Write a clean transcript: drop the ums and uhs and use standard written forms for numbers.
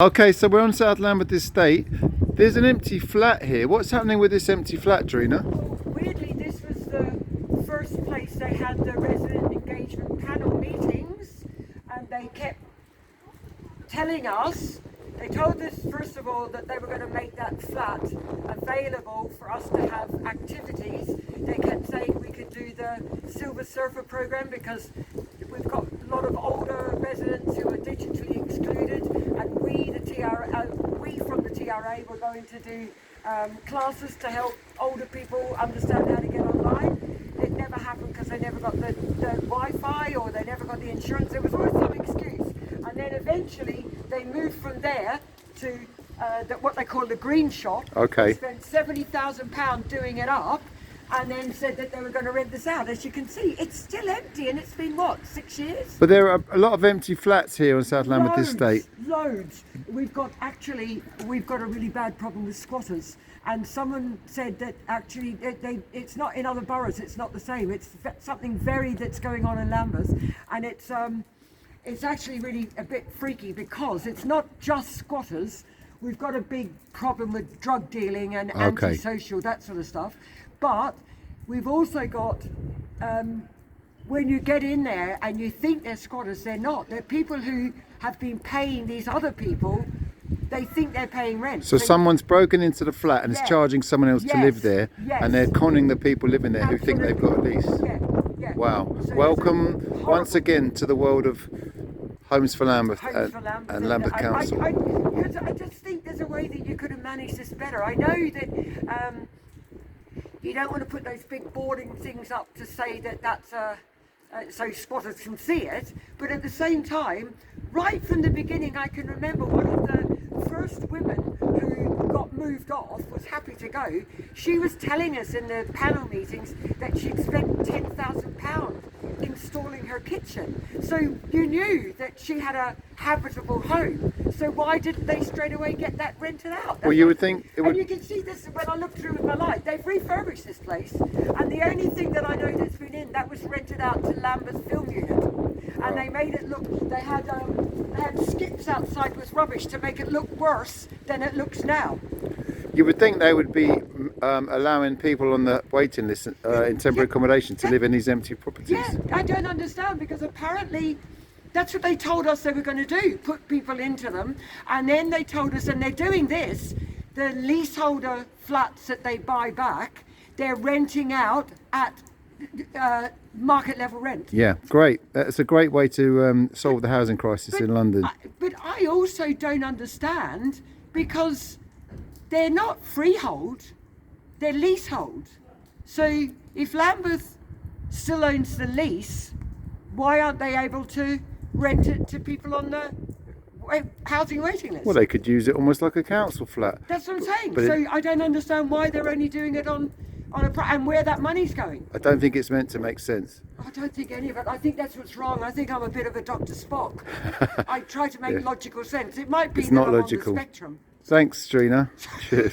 Okay, so we're on South Lambeth Estate. There's an empty flat here. What's happening with this empty flat, Drina? Weirdly, this was the first place they had the resident engagement panel meetings, and they kept telling us, they told us first of all that they were going to make that flat available for us to have activities. They kept saying we could do the Silver Surfer program because we've got a lot of older residents who are digitally excluded, and we from the TRA were going to do classes to help older people understand how to get online. It never happened because they never got the Wi-Fi, or they never got the insurance. There was always some excuse. And then eventually they moved from there to what they call the green shop. Okay. They spent £70,000 doing it up, and then said that they were going to rent this out. As you can see, it's still empty, and it's been, what, 6 years? But there are a lot of empty flats here on South Lambeth Estate. Loads. We've got a really bad problem with squatters. And someone said that actually it's not in other boroughs, it's not the same. It's something that's going on in Lambeth. And it's actually really a bit freaky because it's not just squatters. We've got a big problem with drug dealing and antisocial, that sort of stuff. But we've also got, when you get in there and you think they're squatters, they're not. They're people who have been paying these other people. They think they're paying rent. So someone's broken into the flat and is charging someone else to live there, and they're conning the people living there who think they've got a lease. Wow. So welcome once again to the world of Homes for Lambeth, and Lambeth Council. I just think there's a way that you could have managed this better. I know that you don't want to put those big boarding things up to say that that's so squatters can see it, but at the same time, right from the beginning, I can remember one of the first women who got moved off was happy to go. She was telling us in the panel meetings that she'd spent £10,000 installing her kitchen. So you knew that she had a habitable home. So why didn't they straight away get that rented out? Well, you would think it would. And you can see this when I look through with my light. They've refurbished this place, and the only thing that I know that's been in that was rented out to Lambeth Film Unit, and they made it look. They had skips outside with rubbish to make it look worse than it looks now. You would think they would be allowing people on the waiting list in temporary accommodation to live in these empty properties. Yeah, I don't understand, because apparently that's what they told us they were going to do, put people into them. And then they told us, and they're doing this, the leaseholder flats that they buy back, they're renting out at market level rent. Yeah, great. That's a great way to solve the housing crisis in London. But I also don't understand, because they're not freehold, they're leasehold. So if Lambeth still owns the lease, why aren't they able to rent it to people on the housing waiting list? Well, they could use it almost like a council flat. That's what I'm saying. So I don't understand why they're only doing it on and where that money's going. I don't think it's meant to make sense. I don't think any of it. I think that's what's wrong. I think I'm a bit of a Dr. Spock. I try to make logical sense. It might be it's that not I'm logical. on the spectrum. Thanks, Drina. Cheers.